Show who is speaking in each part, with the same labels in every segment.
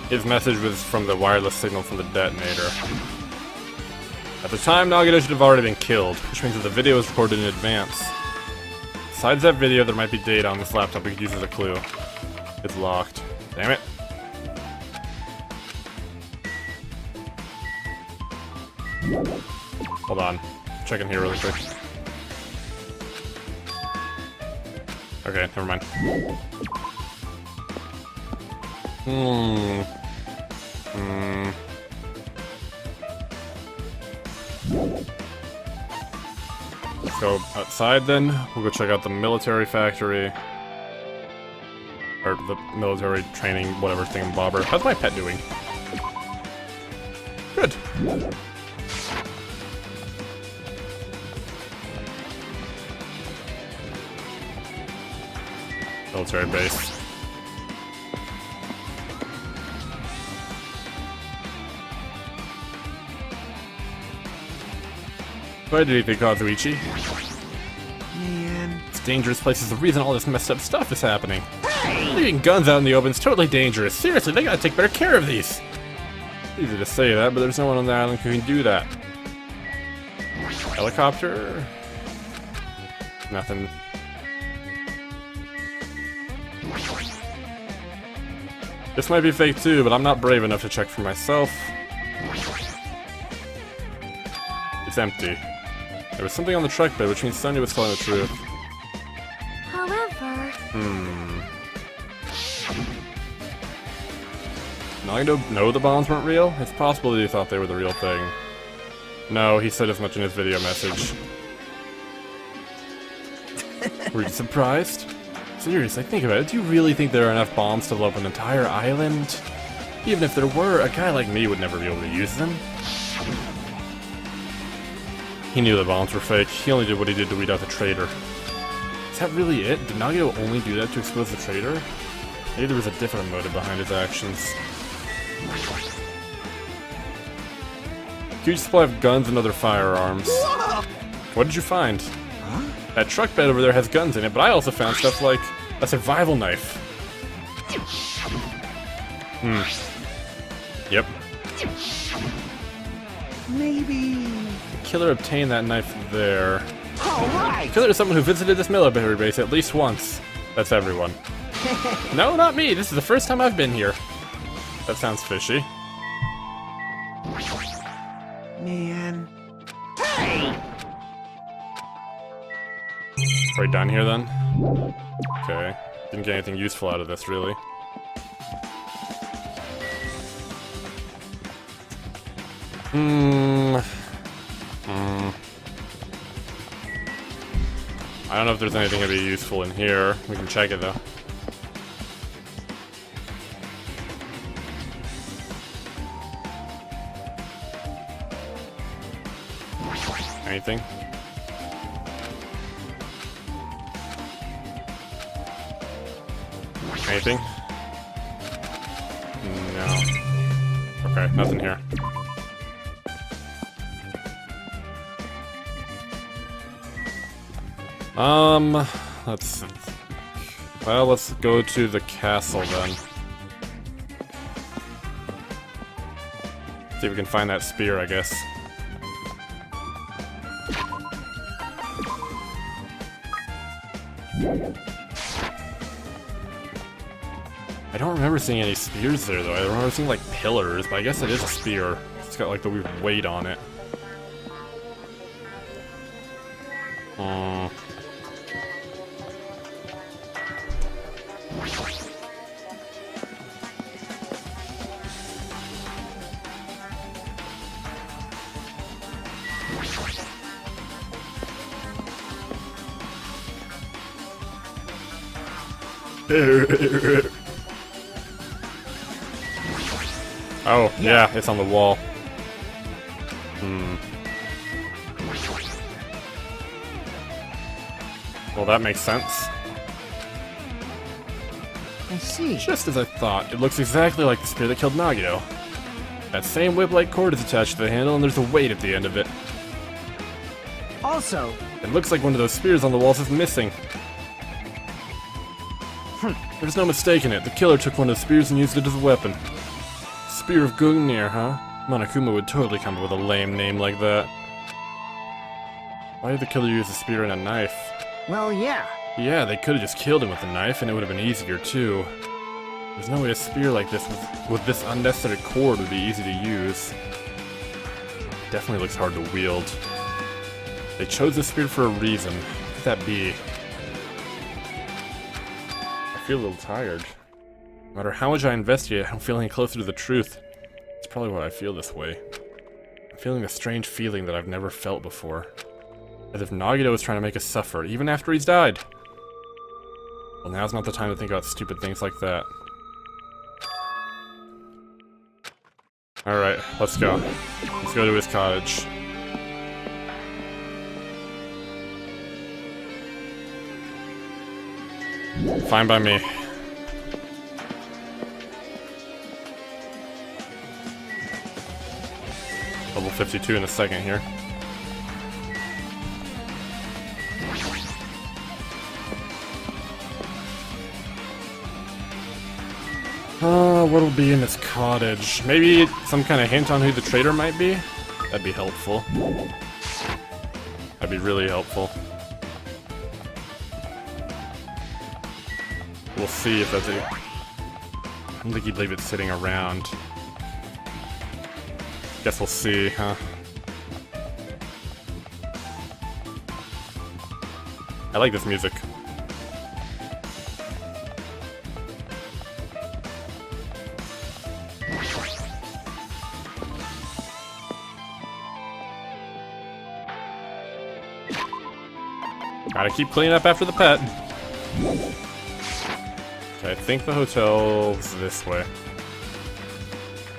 Speaker 1: His message was from the wireless signal from the detonator. At the time, Nagito should have already been killed, which means that the video was recorded in advance. Besides that video, there might be data on this laptop we could use as a clue. It's locked. Damn it. Hold on. Check in here really quick. Okay, never mind. Let's go outside then. We'll go check out the military factory. Or the military training, whatever thingamabobber. How's my pet doing? Good. Military base. Why did you think Kazuichi?
Speaker 2: Man.
Speaker 1: This dangerous place is the reason all this messed up stuff is happening. Leaving guns out in the open is totally dangerous. Seriously, they gotta take better care of these. Easy to say that, but there's no one on the island who can do that. Helicopter? Nothing. This might be fake too, but I'm not brave enough to check for myself. It's empty. There was something on the truck bed, which means Sonya was telling the truth.
Speaker 3: However...
Speaker 1: Nagito know the bombs weren't real? It's possible that he thought they were the real thing. No, he said as much in his video message. Were you surprised? Seriously, think about it. Do you really think there are enough bombs to blow up an entire island? Even if there were, a guy like me would never be able to use them. He knew the bombs were fake. He only did what he did to weed out the traitor. Is that really it? Did Nagito only do that to expose the traitor? Maybe there was a different motive behind his actions. Huge supply of guns and other firearms. What did you find?
Speaker 2: Huh?
Speaker 1: That truck bed over there has guns in it, but I also found stuff like a survival knife. Yep.
Speaker 2: Maybe...
Speaker 1: The killer obtained that knife there.
Speaker 2: Alright!
Speaker 1: The killer is someone who visited this military base at least once. That's everyone. No, not me. This is the first time I've been here. That sounds fishy.
Speaker 2: Man. Hey!
Speaker 1: Right down here then. Okay. Didn't get anything useful out of this, really. I don't know if there's anything that'd be useful in here. We can check it though. Anything? Anything? No. Okay, nothing here. Let's... Well, let's go to the castle then. See if we can find that spear, I guess. I don't remember seeing any spears there, though. I remember seeing, like, pillars, but I guess it is a spear. It's got, like, the weird weight on it. Oh, yeah, it's on the wall. Well, that makes sense.
Speaker 2: I see.
Speaker 1: Just as I thought, it looks exactly like the spear that killed Nagito. That same whip-like cord is attached to the handle, and there's a weight at the end of it.
Speaker 2: Also,
Speaker 1: It looks like one of those spears on the walls is missing. There's no mistaking it. The killer took one of the spears and used it as a weapon. Spear of Gungnir, huh? Monokuma would totally come up with a lame name like that. Why did the killer use a spear and a knife?
Speaker 2: Well, yeah.
Speaker 1: Yeah, they could have just killed him with a knife, and it would have been easier, too. There's no way a spear like this with this unnecessary cord would be easy to use. Definitely looks hard to wield. They chose this spear for a reason. What could that be? I feel a little tired. No matter how much I investigate, I don't feel any closer to the truth. It's probably why I feel this way. I'm feeling a strange feeling that I've never felt before. As if Nagito is trying to make us suffer, even after he's died. Well, now's not the time to think about stupid things like that. Alright, let's go. Let's go to his cottage. Fine by me. Level 52 in a second here. What'll be in this cottage? Maybe some kind of hint on who the traitor might be? That'd be helpful. That'd be really helpful. We'll see if that's it. I don't think he'd leave it sitting around. Guess we'll see, huh? I like this music. Gotta keep cleaning up after the pet. Okay, I think the hotel's this way.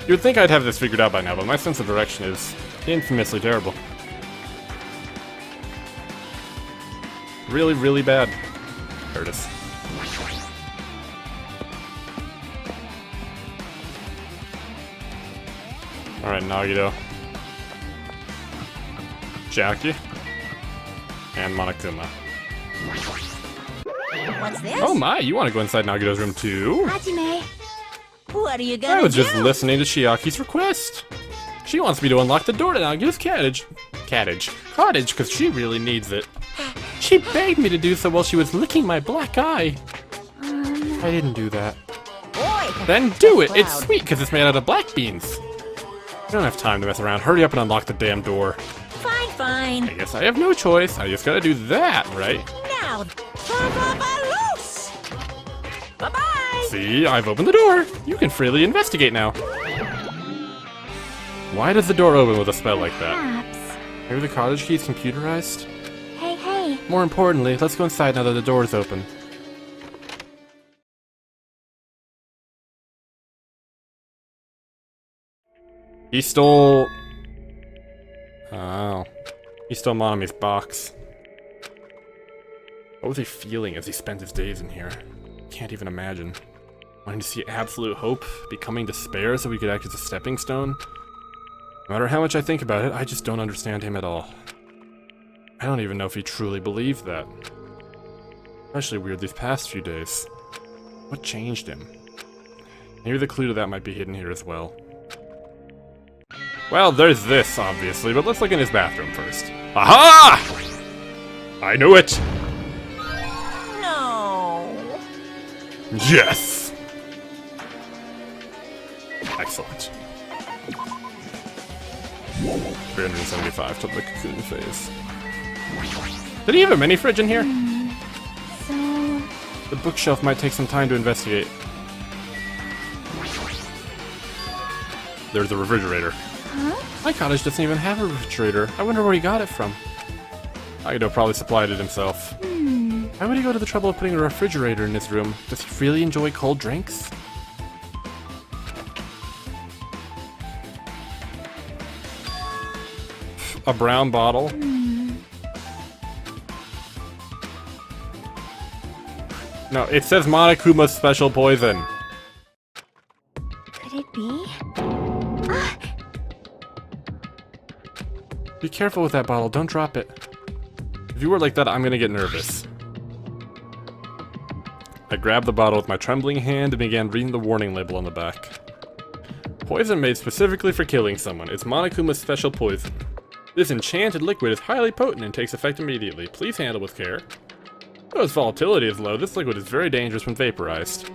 Speaker 1: You would think I'd have this figured out by now, but my sense of direction is infamously terrible. Really, really bad. There it is. Alright, Nagito. Jackie. And Monokuma.
Speaker 3: What's this?
Speaker 1: Oh my, you want to go inside Nagito's room too?
Speaker 3: Hajime, what are you gonna
Speaker 1: I was
Speaker 3: do?
Speaker 1: just listening to Chiaki's request. She wants me to unlock the door to Nagito's cottage, because she really needs it. She begged me to do so while she was licking my black eye. I didn't do that.
Speaker 3: Boy,
Speaker 1: Then do it!
Speaker 3: proud.
Speaker 1: It's sweet because it's made out of black beans. I don't have time to mess around. Hurry up and unlock the damn door.
Speaker 3: Fine, fine.
Speaker 1: I guess I have no choice. I just gotta do that, right?
Speaker 3: Now, loose. Bye-bye.
Speaker 1: See, I've opened the door. You can freely investigate now. Why does the door open with a spell like that?
Speaker 3: Perhaps.
Speaker 1: Maybe the cottage key is computerized?
Speaker 3: Hey, hey.
Speaker 1: More importantly, let's go inside now that the door is open. He stole... Oh. He stole Monami's box. What was he feeling as he spent his days in here? Can't even imagine. Wanting to see absolute hope, becoming despair so he could act as a stepping stone? No matter how much I think about it, I just don't understand him at all. I don't even know if he truly believed that. Especially weird these past few days. What changed him? Maybe the clue to that might be hidden here as well. Well, there's this, obviously, but let's look in his bathroom first. Aha! I knew it!
Speaker 3: No.
Speaker 1: Yes! Excellent. 375 to the cocoon phase. Did he have a mini fridge in here?
Speaker 3: So...
Speaker 1: The bookshelf might take some time to investigate. There's a refrigerator.
Speaker 3: Huh?
Speaker 1: My cottage doesn't even have a refrigerator. I wonder where he got it from. Nagito probably supplied it himself. Why would he go to the trouble of putting a refrigerator in his room? Does he really enjoy cold drinks? A brown bottle? No, it says Monokuma's special poison.
Speaker 3: Could it be?
Speaker 1: Be careful with that bottle, don't drop it. If you were like that, I'm gonna get nervous. I grabbed the bottle with my trembling hand and began reading the warning label on the back. Poison made specifically for killing someone. It's Monokuma's special poison. This enchanted liquid is highly potent and takes effect immediately. Please handle with care. Though its volatility is low, this liquid is very dangerous when vaporized.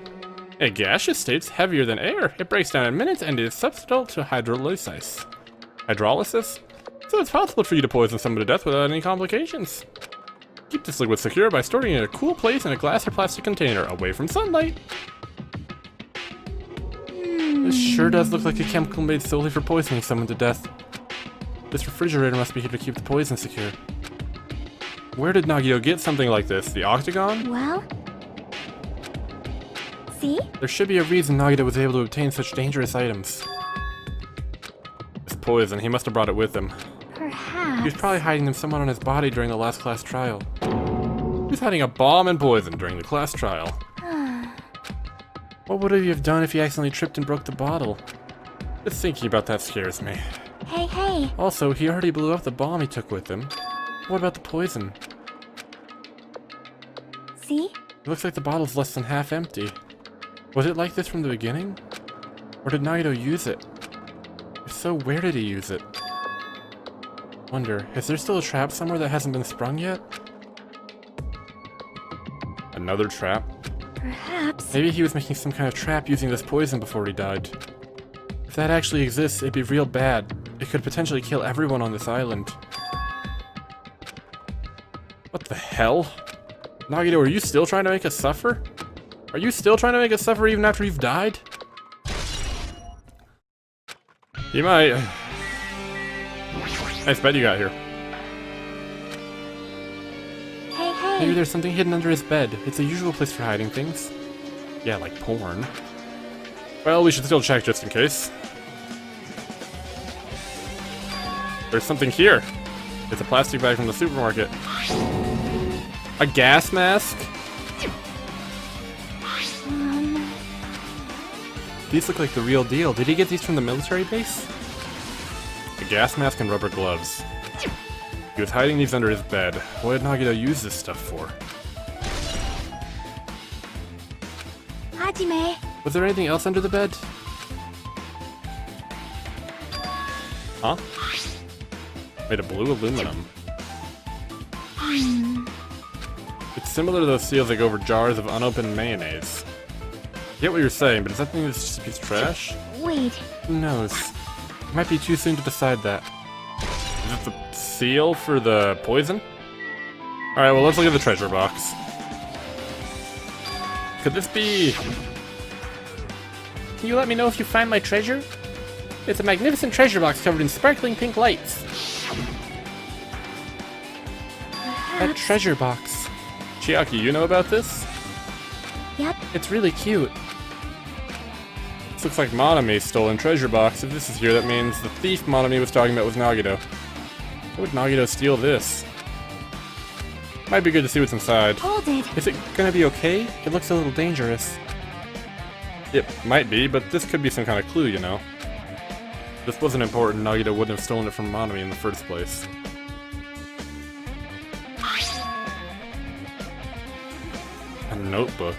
Speaker 1: In a gaseous state, it's heavier than air. It breaks down in minutes and is substitutable to hydrolysis. Hydrolysis? So it's possible for you to poison someone to death without any complications. Keep this liquid secure by storing it in a cool place in a glass or plastic container, away from sunlight. This sure does look like a chemical made solely for poisoning someone to death. This refrigerator must be here to keep the poison secure. Where did Nagito get something like this? The octagon?
Speaker 3: Well? See?
Speaker 1: There should be a reason Nagito was able to obtain such dangerous items. This poison, he must have brought it with him.
Speaker 3: Perhaps.
Speaker 1: He was probably hiding them somewhere on his body during the last class trial. He was hiding a bomb and poison during the class trial. What would he have done if he accidentally tripped and broke the bottle? Just thinking about that scares me.
Speaker 3: Hey, hey.
Speaker 1: Also, he already blew up the bomb he took with him. What about the poison?
Speaker 3: See?
Speaker 1: It looks like the bottle's less than half empty. Was it like this from the beginning? Or did Nagito use it? If so, where did he use it? Wonder, is there still a trap somewhere that hasn't been sprung yet? Another trap?
Speaker 3: Perhaps.
Speaker 1: Maybe he was making some kind of trap using this poison before he died. If that actually exists, it'd be real bad. It could potentially kill everyone on this island. What the hell? Nagito, are you still trying to make us suffer? Are you still trying to make us suffer even after you've died? You might. Nice bed you got here.
Speaker 3: Hey, hey.
Speaker 1: Maybe there's something hidden under his bed. It's a usual place for hiding things. Yeah, like porn. Well, we should still check just in case. There's something here. It's a plastic bag from the supermarket. A gas mask? These look like the real deal. Did he get these from the military base? A gas mask and rubber gloves. He was hiding these under his bed. What did Nagito use this stuff for?
Speaker 3: Hajime.
Speaker 1: Was there anything else under the bed? Huh? Made of blue aluminum. It's similar to those seals that go over jars of unopened mayonnaise. I get what you're saying, but does that mean it's just a piece of trash?
Speaker 3: Wait.
Speaker 1: Who knows? It might be too soon to decide that. Is it the seal for the poison? Alright, well, let's look at the treasure box. Could this be... Can you let me know if you find my treasure? It's a magnificent treasure box covered in sparkling pink lights. That treasure box. Chiaki, you know about this?
Speaker 3: Yep.
Speaker 1: It's really cute. This looks like Monami's stolen treasure box. If this is here, that means the thief Monami was talking about was Nagito. Why would Nagito steal this? Might be good to see what's inside.
Speaker 3: Hold it.
Speaker 1: Is it gonna be okay? It looks a little dangerous. It might be, but this could be some kind of clue, you know. If this wasn't important, Nagito wouldn't have stolen it from Monami in the first place. A notebook.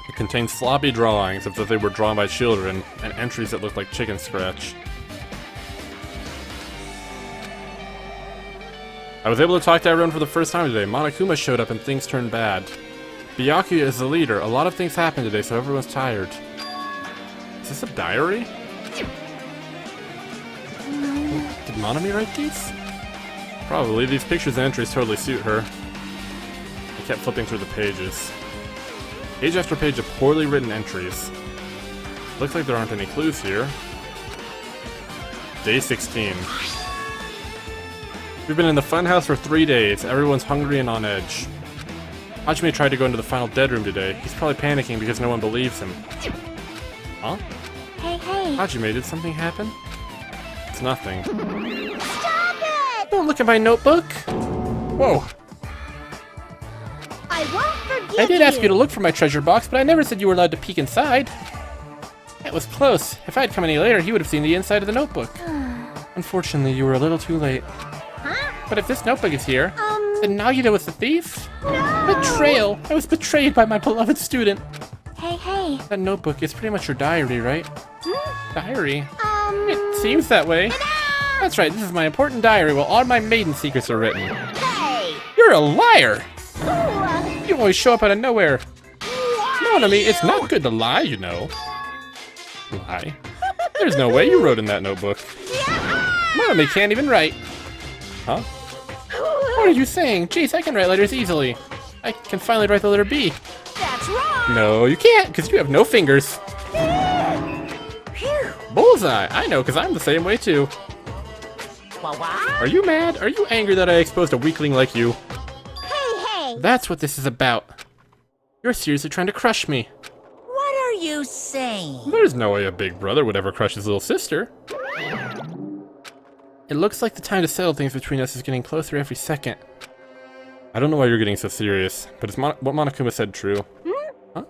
Speaker 1: It contains sloppy drawings as if they were drawn by children, and entries that look like chicken scratch. I was able to talk to everyone for the first time today. Monokuma showed up and things turned bad. Byakuya is the leader. A lot of things happened today, so everyone's tired. Is this a diary? Did Monami write these? Probably. These pictures and entries totally suit her. I kept flipping through the pages. Page after page of poorly written entries. Looks like there aren't any clues here. Day 16. We've been in the funhouse for 3 days. Everyone's hungry and on edge. Hajime tried to go into the final dead room today. He's probably panicking because no one believes him. Huh?
Speaker 3: Hey, hey.
Speaker 1: Hajime, did something happen? It's nothing.
Speaker 3: Stop it!
Speaker 1: Don't look at my notebook! Whoa.
Speaker 3: I won't forgive
Speaker 1: I did ask you to look for my treasure box, but I never said you were allowed to peek inside. That was close. If I had come any later, he would have seen the inside of the notebook.
Speaker 4: Unfortunately, you were a little too late.
Speaker 3: Huh?
Speaker 4: But if this notebook is here, then Nagito was the thief?
Speaker 3: No!
Speaker 4: Betrayal! I was betrayed by my beloved student.
Speaker 3: Hey.
Speaker 4: That notebook is pretty much your diary, right? Diary?
Speaker 3: Um.
Speaker 4: It seems that way. That's right, this is my important diary where all my maiden secrets are written.
Speaker 3: Hey!
Speaker 4: You're a liar!
Speaker 3: Ooh,
Speaker 4: You always show up out of nowhere. Normally, it's not good to lie, you know. Lie? There's no way you wrote in that notebook. Monami can't even write. Huh? What are you saying? Jeez, I can write letters easily. I can finally write the letter B.
Speaker 3: That's wrong!
Speaker 4: No, you can't, because you have no fingers. Bullseye! I know, because I'm the same way too.
Speaker 3: What?
Speaker 4: Are you mad? Are you angry that I exposed a weakling like you?
Speaker 3: Hey!
Speaker 4: That's what this is about. You're seriously trying to crush me.
Speaker 3: What are you saying?
Speaker 4: There's no way a big brother would ever crush his little sister. It looks like the time to settle things between us is getting closer every second. I don't know why you're getting so serious, but is what Monokuma said true? Huh?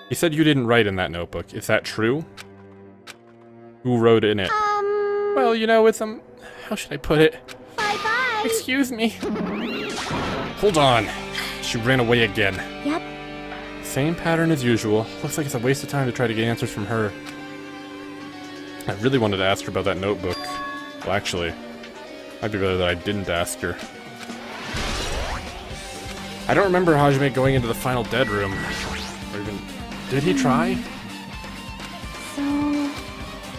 Speaker 4: He said you didn't write in that notebook. Is that true? Who wrote in it? Well, you know, it's how should I put it?
Speaker 3: Bye-bye!
Speaker 4: Excuse me. Hold on. She ran away again.
Speaker 3: Yep.
Speaker 4: Same pattern as usual. Looks like it's a waste of time to try to get answers from her. I really wanted to ask her about that notebook. Well, actually, might be better that I didn't ask her. I don't remember Hajime going into the final dead room. Or even... Did he try?
Speaker 3: So...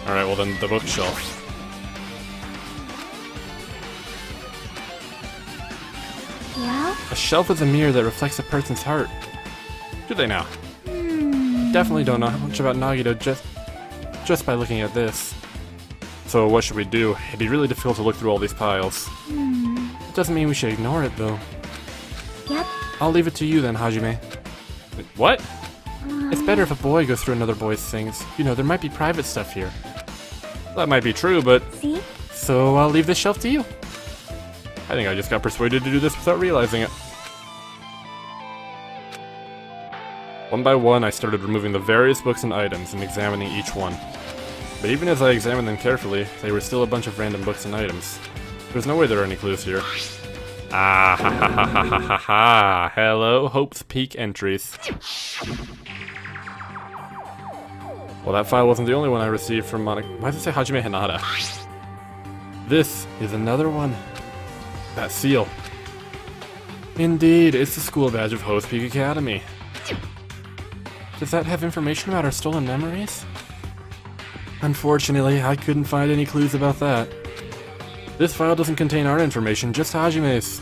Speaker 4: Alright, well then, the bookshelf.
Speaker 3: Yeah?
Speaker 4: A shelf is a mirror that reflects a person's heart. Do they now? Definitely don't know much about Nagito just by looking at this. So what should we do? It'd be really difficult to look through all these piles. It doesn't mean we should ignore it, though.
Speaker 3: Yep.
Speaker 4: I'll leave it to you then, Hajime. Wait, what? It's better if a boy goes through another boy's things. You know, there might be private stuff here. That might be true, but...
Speaker 3: See?
Speaker 4: So I'll leave this shelf to you. I think I just got persuaded to do this without realizing it. One by one, I started removing the various books and items and examining each one. But even as I examined them carefully, they were still a bunch of random books and items. There's no way there are any clues here. Ah, ha ha ha ha ha ha ha! Hello, Hope's Peak entries. Well, that file wasn't the only one I received from Monica. Why does it say Hajime Hinata? This is another one. That seal. Indeed, it's the school badge of Hope's Peak Academy. Does that have information about our stolen memories? Unfortunately, I couldn't find any clues about that. This file doesn't contain our information, just Hajime's.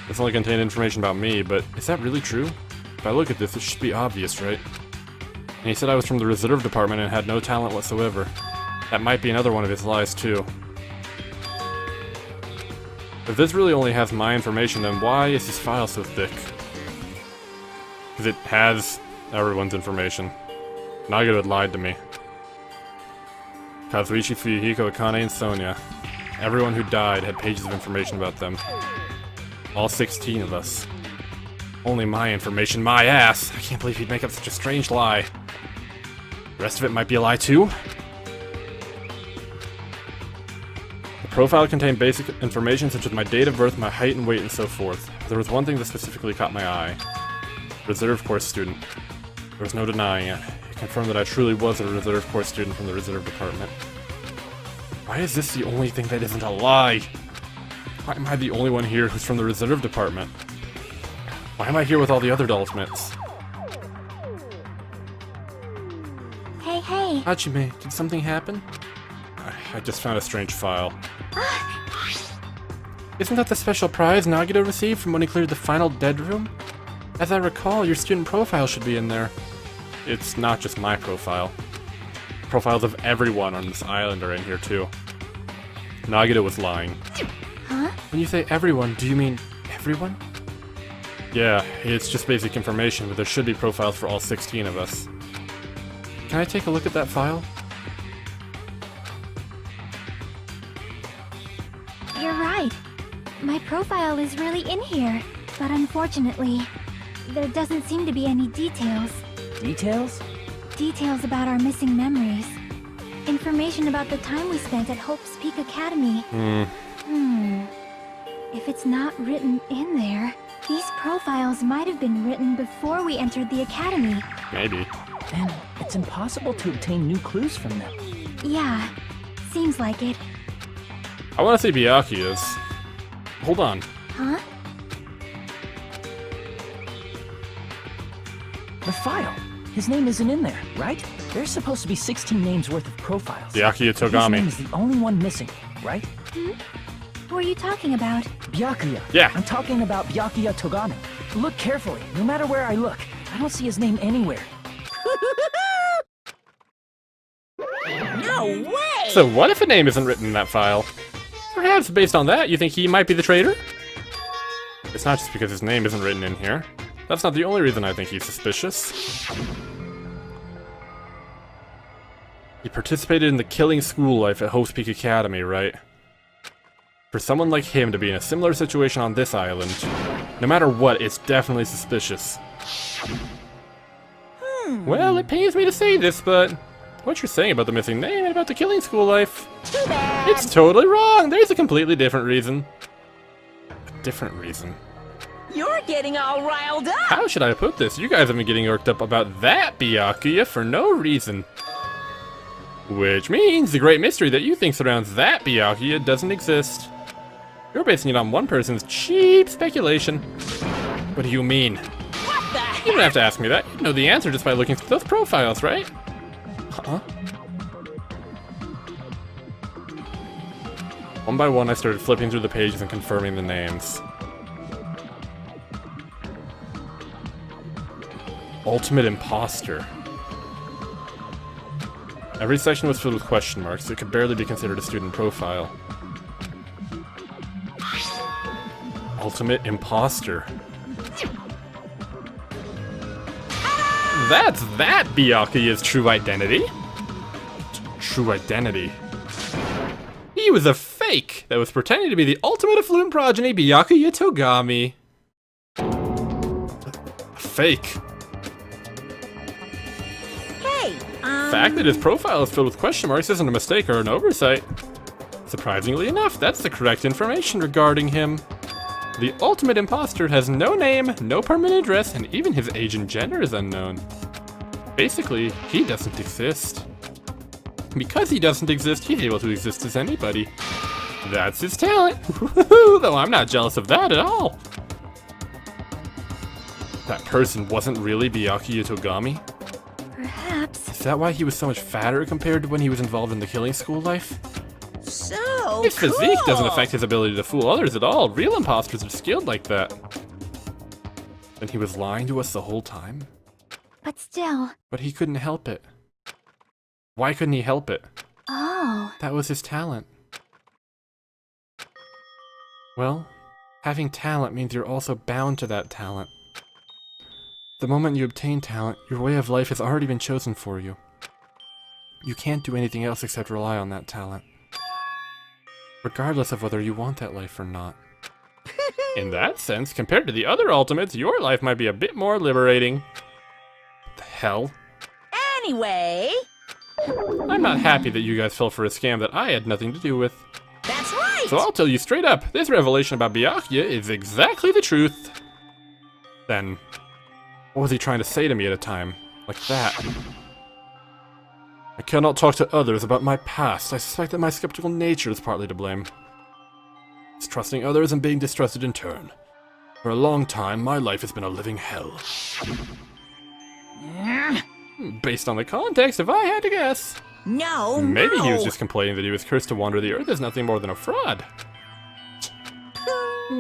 Speaker 4: This only contained information about me, but is that really true? If I look at this, it should be obvious, right? And he said I was from the reserve department and had no talent whatsoever. That might be another one of his lies, too. If this really only has my information, then why is this file so thick? Because it has everyone's information. Nagito had lied to me. Kazuichi, Fuyuhiko, Akane, and Sonia. Everyone who died had pages of information about them. All 16 of us. Only my information, my ass! I can't believe he'd make up such a strange lie. The rest of it might be a lie too? The profile contained basic information such as my date of birth, my height and weight, and so forth. There was one thing that specifically caught my eye. Reserve course student. There was no denying it. It confirmed that I truly was a reserve course student from the reserve department. Why is this the only thing that isn't a lie? Why am I the only one here who's from the reserve department? Why am I here with all the other ultimates?
Speaker 3: Hey.
Speaker 4: Hajime, did something happen? I just found a strange file. Isn't that the special prize Nagito received from when he cleared the final dead room? As I recall, your student profile should be in there. It's not just my profile. Profiles of everyone on this island are in here too. Nagito was lying.
Speaker 3: Huh?
Speaker 4: When you say everyone, do you mean everyone? Yeah, it's just basic information, but there should be profiles for all 16 of us. Can I take a look at that file?
Speaker 3: You're right. My profile is really in here, but unfortunately, there doesn't seem to be any details.
Speaker 2: Details?
Speaker 3: Details about our missing memories. Information about the time we spent at Hope's Peak Academy. If it's not written in there, these profiles might have been written before we entered the academy.
Speaker 1: Maybe.
Speaker 5: Then it's impossible to obtain new clues from them.
Speaker 3: Yeah, seems like it.
Speaker 1: I want to see Byakuya's. Hold on.
Speaker 3: Huh?
Speaker 5: The file. His name isn't in there, right? There's supposed to be 16 names worth of profiles.
Speaker 1: Byakuya
Speaker 5: His
Speaker 1: Togami.
Speaker 5: name is the only one missing, right?
Speaker 3: Who are you talking about?
Speaker 5: Byakuya.
Speaker 1: Yeah.
Speaker 5: I'm talking about Byakuya Togami. Look carefully. No matter where I look, I don't see his name anywhere.
Speaker 2: No way!
Speaker 1: So what if a name isn't written in that file? Perhaps based on that, you think he might be the traitor? It's not just because his name isn't written in here. That's not the only reason I think he's suspicious. He participated in the killing school life at Hope's Peak Academy, right? For someone like him to be in a similar situation on this island, no matter what, it's definitely suspicious. Well, it pains me to say this, but what you're saying about the missing name and about the killing school life, it's totally wrong. There's a completely different reason. A different reason.
Speaker 2: You're getting all riled up!
Speaker 1: How should I put this? You guys have been getting worked up about that Byakuya for no reason. Which means the great mystery that you think surrounds that Byakuya doesn't exist. You're basing it on one person's cheap speculation. What do you mean?
Speaker 2: What the heck?
Speaker 1: You don't have to ask me that. You know the answer just by looking through those profiles, right? Huh? One by one, I started flipping through the pages and confirming the names. Ultimate Imposter. Every section was filled with question marks, so it could barely be considered a student profile. Ultimate Imposter. That's that Byakuya's true identity. True identity. He was a fake that was pretending to be the ultimate affluent progeny Byakuya Togami. Fake. The fact that his profile is filled with question marks isn't a mistake or an oversight. Surprisingly enough, that's the correct information regarding him. The ultimate imposter has no name, no permanent address, and even his age and gender is unknown. Basically, he doesn't exist. Because he doesn't exist, he's able to exist as anybody. That's his talent, though I'm not jealous of that at all. That person wasn't really Byakuya Togami?
Speaker 3: Perhaps.
Speaker 1: Is that why he was so much fatter compared to when he was involved in the killing school life?
Speaker 2: So
Speaker 1: His physique doesn't
Speaker 2: cool.
Speaker 1: affect his ability to fool others at all. Real imposters are skilled like that. Then he was lying to us the whole time?
Speaker 3: But still.
Speaker 1: But he couldn't help it. Why couldn't he help it?
Speaker 3: Oh.
Speaker 1: That was his talent. Well, having talent means you're also bound to that talent. The moment you obtain talent, your way of life has already been chosen for you. You can't do anything else except rely on that talent. Regardless of whether you want that life or not. In that sense, compared to the other ultimates, your life might be a bit more liberating. What the hell?
Speaker 2: Anyway,
Speaker 1: I'm not happy that you guys fell for a scam that I had nothing to do with.
Speaker 2: that's right!
Speaker 1: So I'll tell you straight up, this revelation about Byakuya is exactly the truth. Then, what was he trying to say to me at a time like that? I cannot talk to others about my past. I suspect that my skeptical nature is partly to blame. Distrusting others and being distrusted in turn. For a long time, my life has been a living hell. Based on the context, if I had to guess.
Speaker 2: No,
Speaker 1: Maybe
Speaker 2: no.
Speaker 1: he was just complaining that he was cursed to wander the earth as nothing more than a fraud.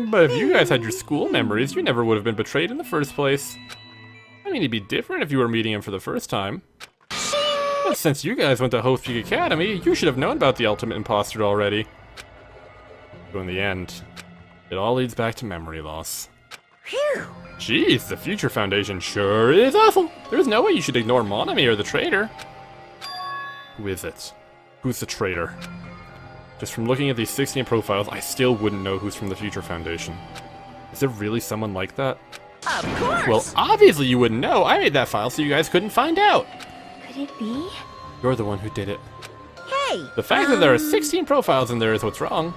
Speaker 1: But if you guys had your school memories, you never would have been betrayed in the first place. I mean, it'd be different if you were meeting him for the first time. But since you guys went to Hope's Peak Academy, you should have known about the ultimate imposter already. So in the end, it all leads back to memory loss.
Speaker 2: Phew.
Speaker 1: Jeez, the Future Foundation sure is awful. There's no way you should ignore Monami or the traitor. Who is it? Who's the traitor? Just from looking at these 16 profiles, I still wouldn't know who's from the Future Foundation. Is there really someone like that?
Speaker 2: Of course!
Speaker 1: Well, obviously you wouldn't know. I made that file so you guys couldn't find out.
Speaker 3: Could it be?
Speaker 1: You're the one who did it.
Speaker 2: right.
Speaker 1: The fact that there are 16 profiles in there is what's wrong.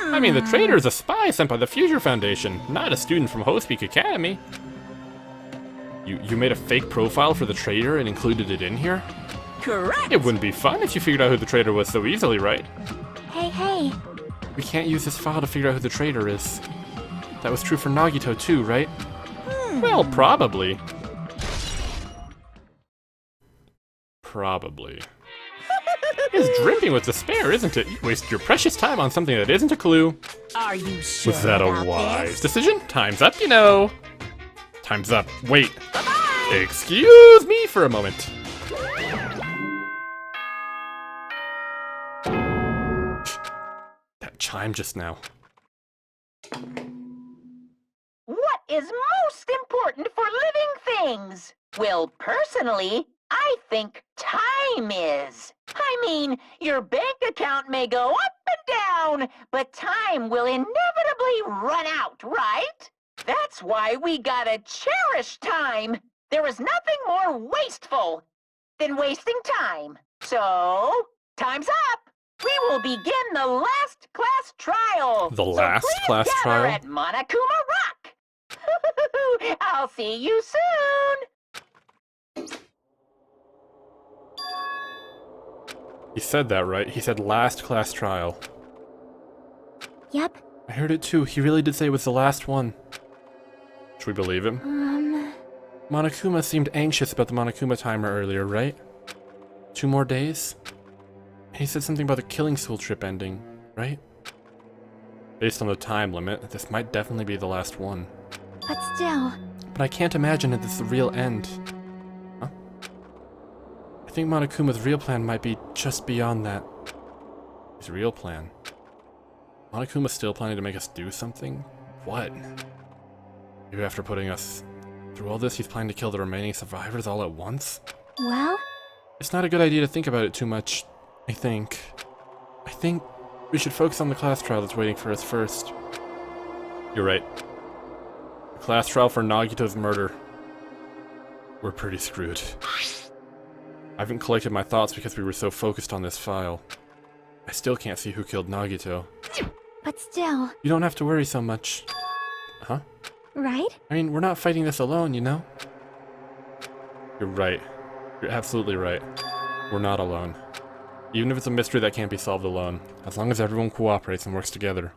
Speaker 1: I mean, the traitor is a spy sent by the Future Foundation, not a student from Hostpeak Academy. You made a fake profile for the traitor and included it in here?
Speaker 2: Correct.
Speaker 1: It wouldn't be fun if you figured out who the traitor was so easily, right?
Speaker 3: Hey.
Speaker 1: We can't use this file to figure out who the traitor is. That was true for Nagito too, right? Well, probably. Probably. It's dripping with despair, isn't it? You wasted your precious time on something that isn't a clue.
Speaker 2: Are you sure
Speaker 1: Was that a
Speaker 2: about
Speaker 1: wise
Speaker 2: this?
Speaker 1: decision? Time's up, you know. Time's up. Wait. Excuse me for a moment. That chime just now.
Speaker 6: What is most important for living things? Well, personally, I think time is. I mean, your bank account may go up and down, but time will inevitably run out, right? That's why we gotta cherish time. There is nothing more wasteful than wasting time. So, time's up. We will begin the last class trial.
Speaker 1: The last
Speaker 6: please
Speaker 1: class
Speaker 6: gather
Speaker 1: trial?
Speaker 6: at Monokuma Rock. I'll see you soon.
Speaker 1: He said that, right? He said last class trial.
Speaker 3: Yep.
Speaker 1: I heard it too. He really did say it was the last one. Should we believe him? Monokuma seemed anxious about the Monokuma timer earlier, right? 2 more days? He said something about the killing school trip ending, right? Based on the time limit, this might definitely be the last one.
Speaker 3: But still,
Speaker 1: But I can't imagine that this is the real end. Huh? I think Monokuma's real plan might be just beyond that. His real plan? Monokuma's still planning to make us do something? What? Maybe after putting us through all this, he's planning to kill the remaining survivors all at once?
Speaker 3: well,
Speaker 1: It's not a good idea to think about it too much, I think. I think we should focus on the class trial that's waiting for us first. You're right. The class trial for Nagito's murder. We're pretty screwed. I haven't collected my thoughts because we were so focused on this file. I still can't see who killed Nagito.
Speaker 3: but still,
Speaker 1: You don't have to worry so much. Huh?
Speaker 3: right?
Speaker 1: I mean, we're not fighting this alone, you know? You're right. You're absolutely right. We're not alone. Even if it's a mystery that can't be solved alone, as long as everyone cooperates and works together.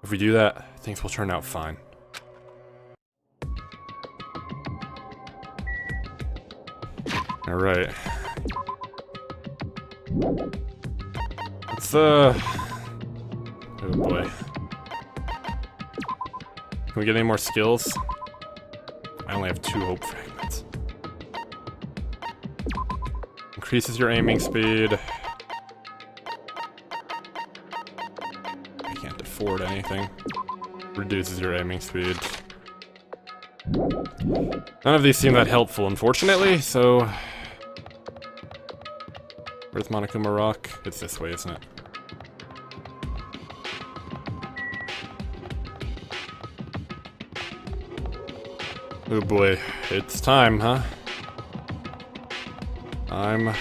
Speaker 1: If we do that, things will turn out fine. Alright. Let's, oh boy. Can we get any more skills? I only have 2 hope fragments. Increases your aiming speed. I can't afford anything. Reduces your aiming speed. None of these seem that helpful, unfortunately, so... Where's Monokuma Rock? It's this way, isn't it? Oh boy, it's time, huh? Time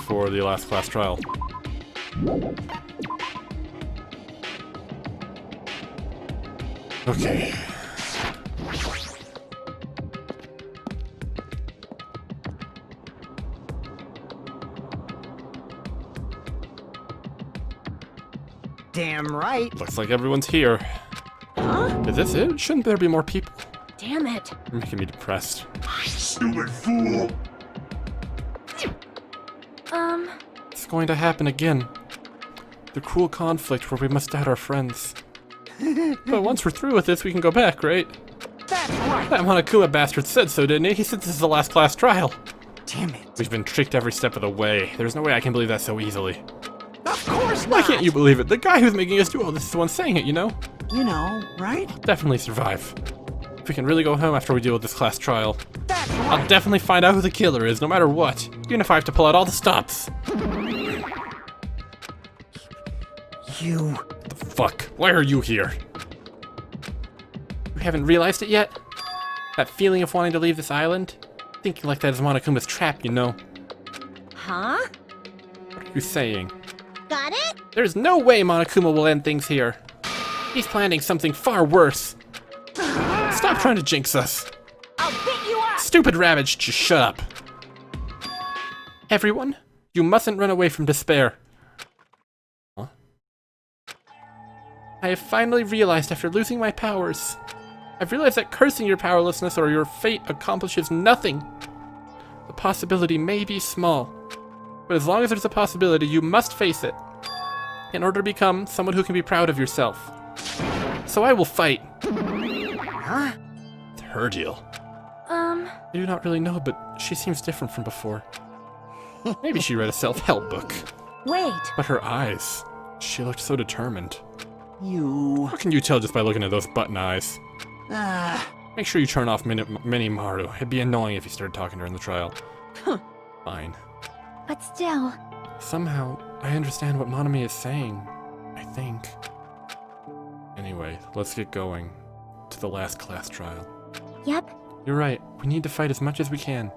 Speaker 1: for the last class trial. Okay.
Speaker 2: Damn right.
Speaker 1: Looks like everyone's here.
Speaker 2: Huh?
Speaker 1: Is this it? Shouldn't there be more people?
Speaker 2: Damn it.
Speaker 1: You're making me depressed.
Speaker 7: Stupid fool!
Speaker 1: It's going to happen again. The cruel conflict where we must doubt our friends. But once we're through with this, we can go back, right?
Speaker 2: That's right.
Speaker 1: That Monokuma bastard said so, didn't he? He said this is the last class trial.
Speaker 2: Damn it.
Speaker 1: We've been tricked every step of the way. There's no way I can believe that so easily.
Speaker 2: Of course
Speaker 1: Why
Speaker 2: not.
Speaker 1: can't you believe it? The guy who's making us do all this is the one saying it, you know?
Speaker 2: You know, right?
Speaker 1: Definitely survive. If we can really go home after we deal with this class trial,
Speaker 2: That's
Speaker 1: I'll
Speaker 2: right.
Speaker 1: definitely find out who the killer is, no matter what. Even if I have to pull out all the stops.
Speaker 2: You.
Speaker 1: The fuck? Why are you here? You haven't realized it yet? That feeling of wanting to leave this island? Thinking like that is Monokuma's trap, you know.
Speaker 2: Huh?
Speaker 1: What are
Speaker 4: you saying?
Speaker 3: Got it?
Speaker 4: There's no way Monokuma will end things here. He's planning something far worse. Stop trying to jinx us.
Speaker 6: I'll beat you up!
Speaker 4: Stupid Ravage, just shut up. Everyone, you mustn't run away from despair. Huh? I have finally realized after losing my powers. I've realized that cursing your powerlessness or your fate accomplishes nothing. The possibility may be small, but as long as there's a possibility, you must face it in order to become someone who can be proud of yourself. So I will fight.
Speaker 2: Huh?
Speaker 4: It's her deal. I do not really know, but she seems different from before. Maybe she read a self-help book.
Speaker 3: Wait.
Speaker 4: But her eyes, she looked so determined.
Speaker 2: You...
Speaker 4: How can you tell just by looking at those button eyes?
Speaker 2: Ah...
Speaker 4: Make sure you turn off Mini Maru. It'd be annoying if you started talking during the trial. Fine.
Speaker 3: But still.
Speaker 4: Somehow, I understand what Monami is saying. I think. Anyway, let's get going. To the last class trial.
Speaker 3: Yep.
Speaker 4: You're right. We need to fight as much as we can.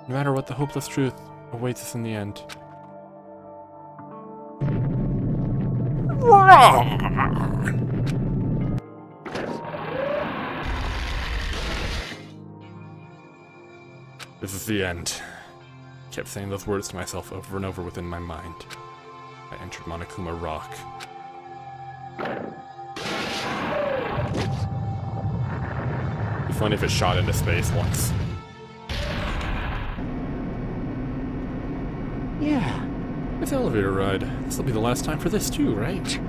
Speaker 4: No matter what the hopeless truth awaits us in the end. This is the end. I kept saying those words to myself over and over within my mind. I entered Monokuma Rock. It'd be funny if it shot into space once.
Speaker 2: Yeah.
Speaker 4: This elevator ride. This'll be the last time for this too, right?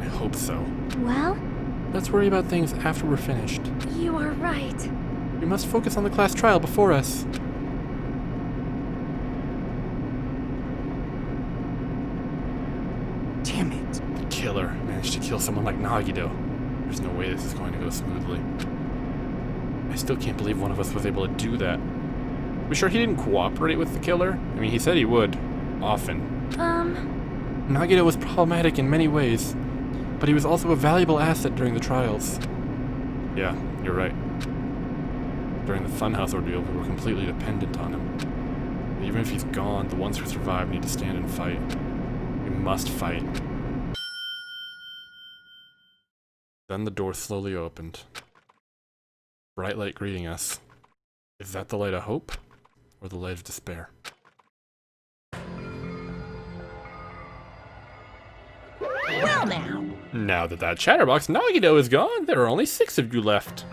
Speaker 4: I hope so.
Speaker 3: Well,
Speaker 4: Let's worry about things after we're finished.
Speaker 3: you are right.
Speaker 4: We must focus on the class trial before us.
Speaker 2: Damn it.
Speaker 4: The killer managed to kill someone like Nagito. There's no way this is going to go smoothly. I still can't believe one of us was able to do that. We sure he didn't cooperate with the killer? I mean, he said he would. Often. Nagito was problematic in many ways, but he was also a valuable asset during the trials. Yeah, you're right. During the Funhouse ordeal, we were completely dependent on him. But even if he's gone, the ones who survive need to stand and fight. We must fight. Then the door slowly opened. Bright light greeting us. Is that the light of hope? Or the light of despair?
Speaker 6: Well now.
Speaker 4: Now that that chatterbox Nagito is gone, there are only 6 of you left.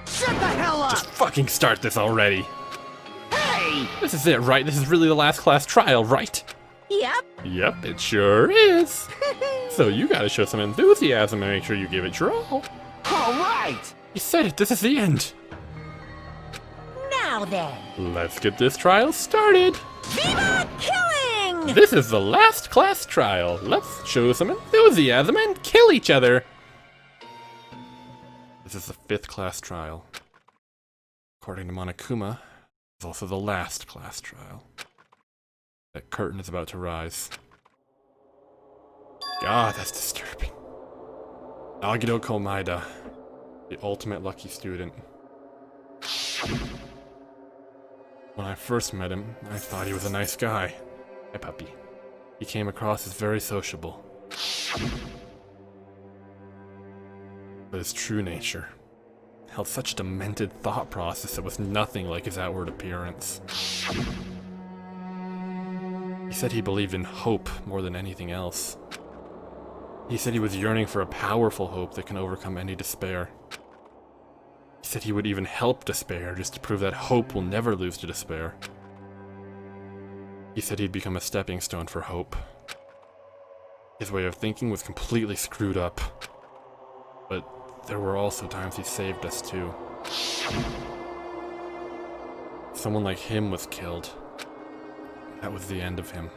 Speaker 2: Shut the hell up!
Speaker 4: Just fucking start this already.
Speaker 2: Hey!
Speaker 4: This is it, right? This is really the last class trial, right?
Speaker 6: Yep.
Speaker 4: Yep, it sure is. So you gotta show some enthusiasm and make sure you give it your all.
Speaker 2: Alright!
Speaker 4: You said it, this is the end.
Speaker 6: Now then.
Speaker 4: Let's get this trial started.
Speaker 6: Viva killing!
Speaker 4: This is the last class trial. Let's show some enthusiasm and kill each other. This is the 5th class trial. According to Monokuma, it's also the last class trial. That curtain is about to rise. God, that's disturbing. Nagito Komaeda, the ultimate lucky student. When I first met him, I thought he was a nice guy. Hey, puppy. He came across as very sociable. But his true nature held such a demented thought process that was nothing like his outward appearance. He said he believed in hope more than anything else. He said he was yearning for a powerful hope that can overcome any despair. He said he would even help despair just to prove that hope will never lose to despair. He said he'd become a stepping stone for hope. His way of thinking was completely screwed up. But there were also times he saved us too. Someone like him was killed. That was the end of him.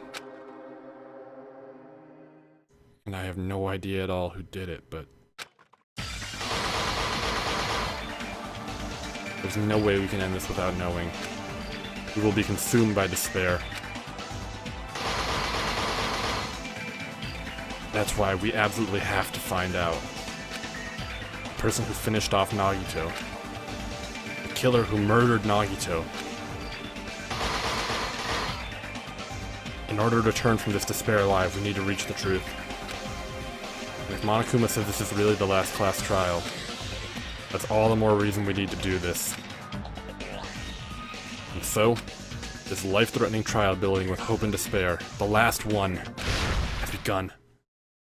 Speaker 4: And I have no idea at all who did it, but there's no way we can end this without knowing. We will be consumed by despair. That's why we absolutely have to find out. The person who finished off Nagito. The killer who murdered Nagito.
Speaker 1: In order to turn from this despair alive, we need to reach the truth. And if Monokuma says this is really the last class trial, that's all the more reason we need to do this. And so, this life-threatening trial building with hope and despair, the last one, has begun.